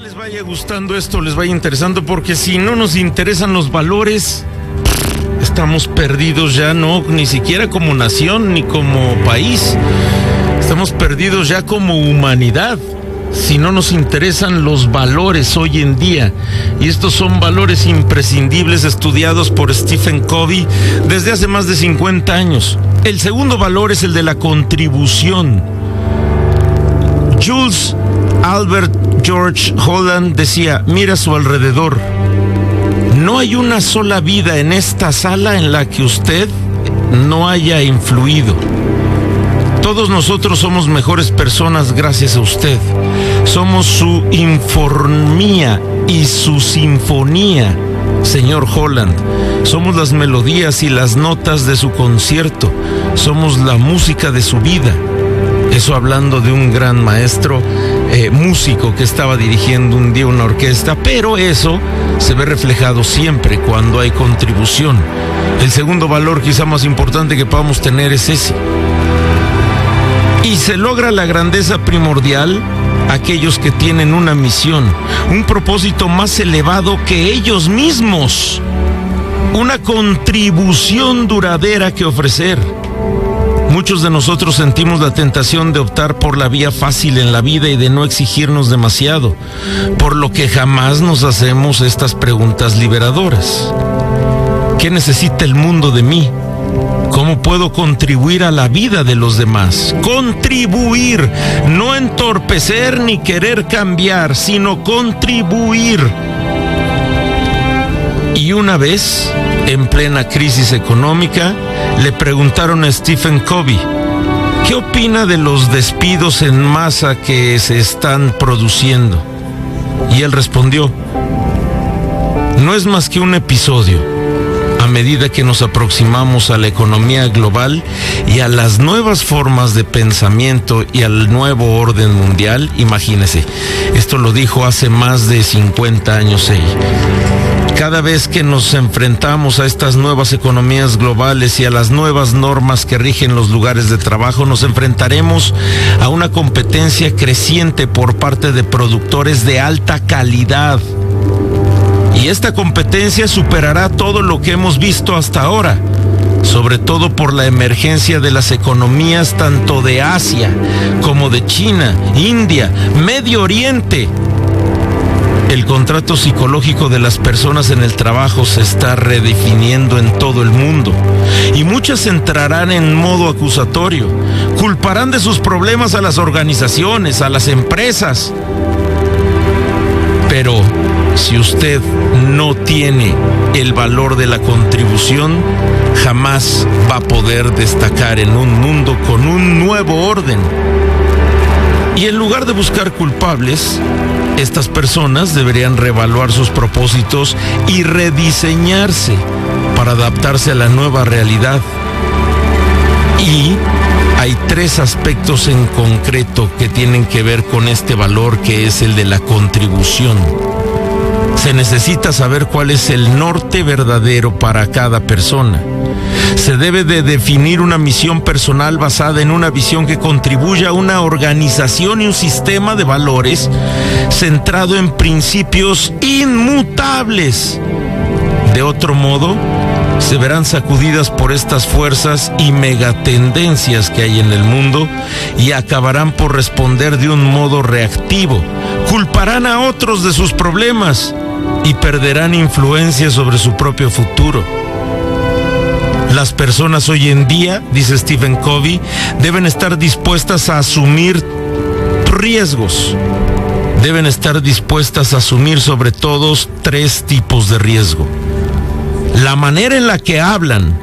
Les vaya gustando esto, les vaya interesando, porque si no nos interesan los valores, estamos perdidos ya, no, ni siquiera como nación ni como país. Estamos perdidos ya como humanidad si no nos interesan los valores hoy en día. Y estos son valores imprescindibles estudiados por Stephen Covey desde hace más de 50 años. El segundo valor es el de la contribución. Jules Albert George Holland decía: mira a su alrededor. No hay una sola vida en esta sala en la que usted no haya influido. Todos nosotros somos mejores personas gracias a usted. Somos su informía y su sinfonía, señor Holland. Somos las melodías y las notas de su concierto. Somos la música de su vida. Eso hablando de un gran maestro músico que estaba dirigiendo un día una orquesta, pero eso se ve reflejado siempre cuando hay contribución. El segundo valor quizá más importante que podamos tener es ese. Y se logra la grandeza primordial aquellos que tienen una misión, un propósito más elevado que ellos mismos, una contribución duradera que ofrecer. Muchos de nosotros sentimos la tentación de optar por la vía fácil en la vida y de no exigirnos demasiado, por lo que jamás nos hacemos estas preguntas liberadoras. ¿Qué necesita el mundo de mí? ¿Cómo puedo contribuir a la vida de los demás? Contribuir, no entorpecer ni querer cambiar, sino contribuir. Y una vez, en plena crisis económica, le preguntaron a Stephen Covey: ¿qué opina de los despidos en masa que se están produciendo? Y él respondió: no es más que un episodio. A medida que nos aproximamos a la economía global y a las nuevas formas de pensamiento y al nuevo orden mundial, imagínese, esto lo dijo hace más de 50 años ella. Cada vez que nos enfrentamos a estas nuevas economías globales y a las nuevas normas que rigen los lugares de trabajo, nos enfrentaremos a una competencia creciente por parte de productores de alta calidad. Y esta competencia superará todo lo que hemos visto hasta ahora, sobre todo por la emergencia de las economías tanto de Asia como de China, India, Medio Oriente. El contrato psicológico de las personas en el trabajo se está redefiniendo en todo el mundo y muchas entrarán en modo acusatorio, culparán de sus problemas a las organizaciones, a las empresas. Pero si usted no tiene el valor de la contribución, jamás va a poder destacar en un mundo con un nuevo orden. Y en lugar de buscar culpables, estas personas deberían reevaluar sus propósitos y rediseñarse para adaptarse a la nueva realidad. Y hay 3 aspectos en concreto que tienen que ver con este valor, que es el de la contribución. Se necesita saber cuál es el norte verdadero para cada persona. Se debe de definir una misión personal basada en una visión que contribuya a una organización y un sistema de valores centrado en principios inmutables. De otro modo, se verán sacudidas por estas fuerzas y megatendencias que hay en el mundo y acabarán por responder de un modo reactivo. Culparán a otros de sus problemas y perderán influencia sobre su propio futuro. Las personas hoy en día, dice Stephen Covey, deben estar dispuestas a asumir riesgos. Deben estar dispuestas a asumir sobre todo 3 tipos de riesgo: la manera en la que hablan,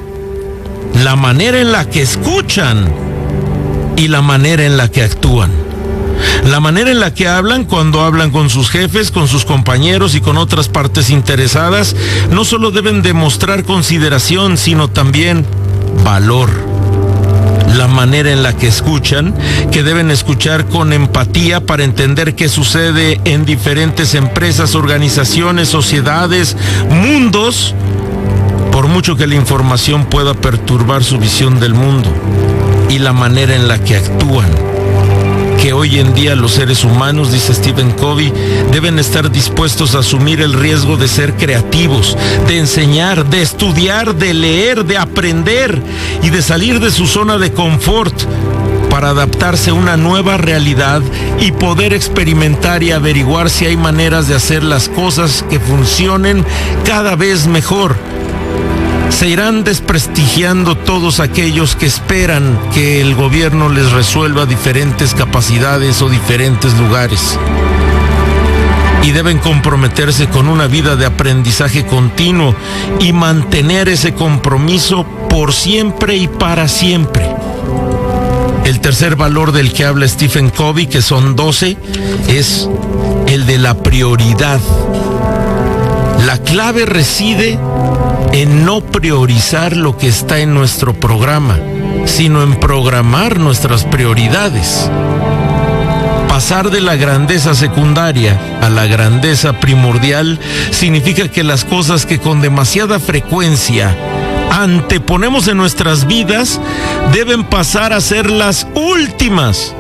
la manera en la que escuchan y la manera en la que actúan. La manera en la que hablan, cuando hablan con sus jefes, con sus compañeros y con otras partes interesadas, no solo deben demostrar consideración, sino también valor. La manera en la que escuchan, que deben escuchar con empatía para entender qué sucede en diferentes empresas, organizaciones, sociedades, mundos, por mucho que la información pueda perturbar su visión del mundo. Y la manera en la que actúan, que hoy en día los seres humanos, dice Stephen Covey, deben estar dispuestos a asumir el riesgo de ser creativos, de enseñar, de estudiar, de leer, de aprender y de salir de su zona de confort para adaptarse a una nueva realidad y poder experimentar y averiguar si hay maneras de hacer las cosas que funcionen cada vez mejor. Se irán desprestigiando todos aquellos que esperan que el gobierno les resuelva diferentes capacidades o diferentes lugares. Y deben comprometerse con una vida de aprendizaje continuo y mantener ese compromiso por siempre y para siempre. El tercer valor del que habla Stephen Covey, que son 12, es el de la prioridad. La clave reside en no priorizar lo que está en nuestro programa, sino en programar nuestras prioridades. Pasar de la grandeza secundaria a la grandeza primordial significa que las cosas que con demasiada frecuencia anteponemos en nuestras vidas deben pasar a ser las últimas.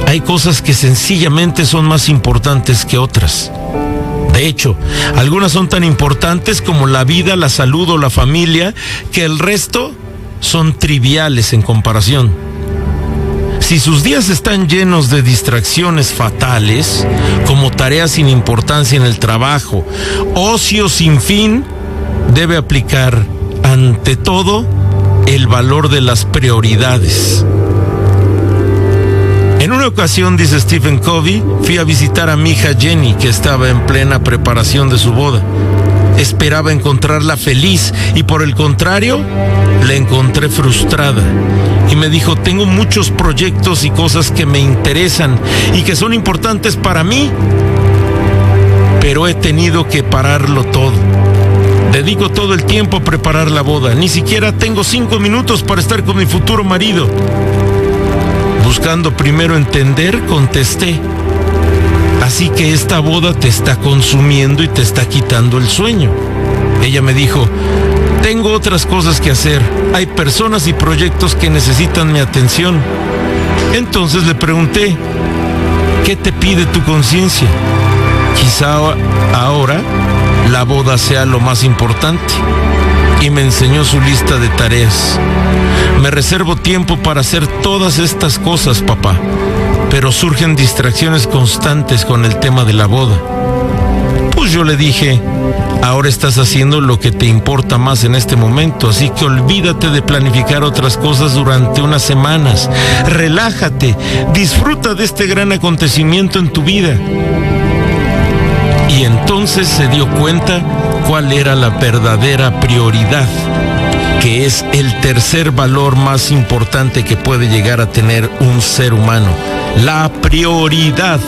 Hay cosas que sencillamente son más importantes que otras. De hecho, algunas son tan importantes como la vida, la salud o la familia, que el resto son triviales en comparación. Si sus días están llenos de distracciones fatales, como tareas sin importancia en el trabajo, ocio sin fin, debe aplicar ante todo el valor de las prioridades. En una ocasión, dice Stephen Covey, fui a visitar a mi hija Jenny, que estaba en plena preparación de su boda. Esperaba encontrarla feliz y por el contrario, la encontré frustrada. Y me dijo, tengo muchos proyectos y cosas que me interesan y que son importantes para mí, pero he tenido que pararlo todo. Dedico todo el tiempo a preparar la boda. Ni siquiera tengo 5 minutos para estar con mi futuro marido. Buscando primero entender, contesté, así que esta boda te está consumiendo y te está quitando el sueño. Ella me dijo, tengo otras cosas que hacer. Hay personas y proyectos que necesitan mi atención. Entonces le pregunté, ¿qué te pide tu conciencia? Quizá ahora la boda sea lo más importante. Y me enseñó su lista de tareas. Me reservo tiempo para hacer todas estas cosas, papá, pero surgen distracciones constantes con el tema de la boda. Pues yo le dije, ahora estás haciendo lo que te importa más en este momento, así que olvídate de planificar otras cosas durante unas semanas. Relájate, disfruta de este gran acontecimiento en tu vida. Y entonces se dio cuenta cuál era la verdadera prioridad, que es el tercer valor más importante que puede llegar a tener un ser humano, la prioridad.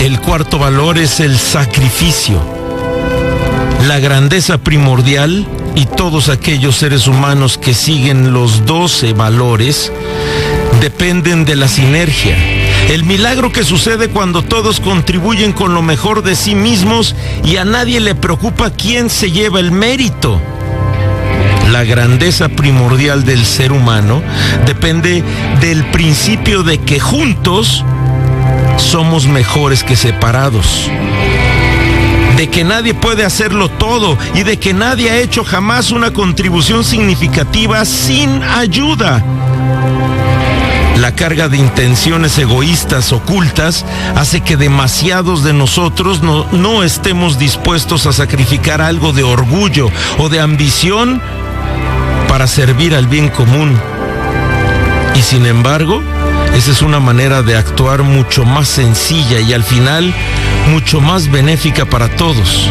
El cuarto valor es el sacrificio. La grandeza primordial y todos aquellos seres humanos que siguen los 12 valores dependen de la sinergia. El milagro que sucede cuando todos contribuyen con lo mejor de sí mismos y a nadie le preocupa quién se lleva el mérito. La grandeza primordial del ser humano depende del principio de que juntos somos mejores que separados. De que nadie puede hacerlo todo y de que nadie ha hecho jamás una contribución significativa sin ayuda. La carga de intenciones egoístas ocultas hace que demasiados de nosotros no estemos dispuestos a sacrificar algo de orgullo o de ambición para servir al bien común. Y sin embargo, esa es una manera de actuar mucho más sencilla y al final mucho más benéfica para todos.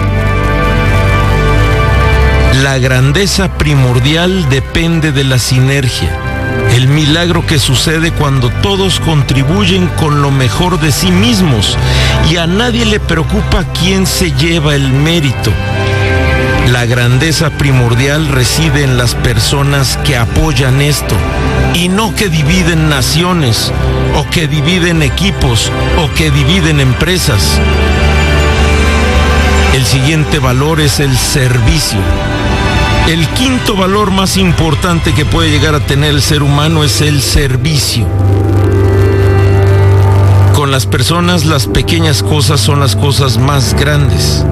La grandeza primordial depende de la sinergia. El milagro que sucede cuando todos contribuyen con lo mejor de sí mismos y a nadie le preocupa quién se lleva el mérito. La grandeza primordial reside en las personas que apoyan esto y no que dividen naciones o que dividen equipos o que dividen empresas. El siguiente valor es el servicio. El quinto valor más importante que puede llegar a tener el ser humano es el servicio. con las personas las pequeñas cosas son las cosas más grandes.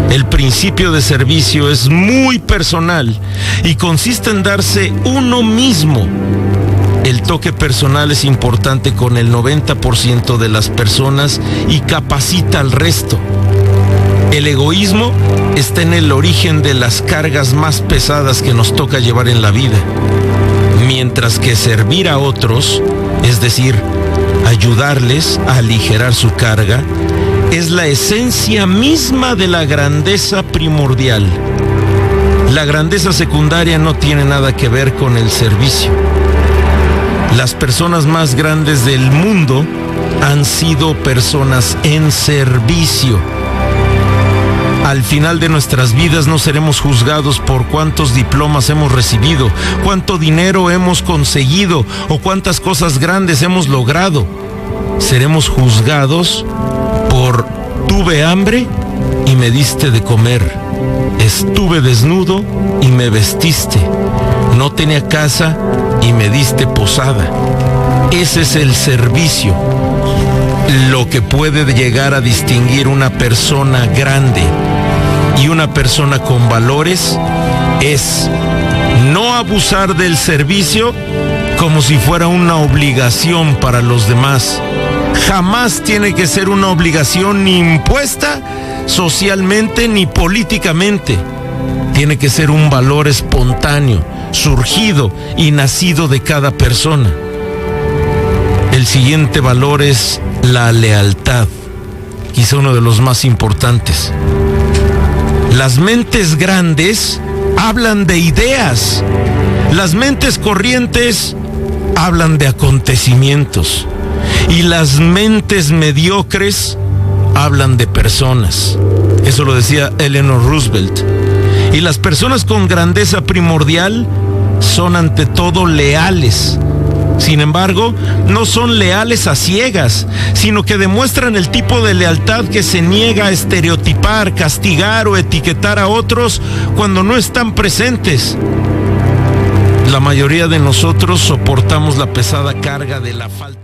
El principio de servicio es muy personal y consiste en darse uno mismo. El toque personal es importante con el 90% de las personas y capacita al resto. El egoísmo está en el origen de las cargas más pesadas que nos toca llevar en la vida, mientras que servir a otros, es decir, ayudarles a aligerar su carga, es la esencia misma de la grandeza primordial. La grandeza secundaria no tiene nada que ver con el servicio. Las personas más grandes del mundo han sido personas en servicio. Al final de nuestras vidas no seremos juzgados por cuántos diplomas hemos recibido, cuánto dinero hemos conseguido o cuántas cosas grandes hemos logrado. Seremos juzgados por: tuve hambre y me diste de comer, estuve desnudo y me vestiste, no tenía casa y me diste posada. Ese es el servicio. Lo que puede llegar a distinguir una persona grande y una persona con valores es no abusar del servicio como si fuera una obligación para los demás. Jamás tiene que ser una obligación ni impuesta socialmente ni políticamente. Tiene que ser un valor espontáneo, surgido y nacido de cada persona. El siguiente valor es la lealtad, quizá uno de los más importantes. Las mentes grandes hablan de ideas, las mentes corrientes hablan de acontecimientos y las mentes mediocres hablan de personas. Eso lo decía Eleanor Roosevelt. Y las personas con grandeza primordial son ante todo leales. Sin embargo, no son leales a ciegas, sino que demuestran el tipo de lealtad que se niega a estereotipar, castigar o etiquetar a otros cuando no están presentes. La mayoría de nosotros soportamos la pesada carga de la falta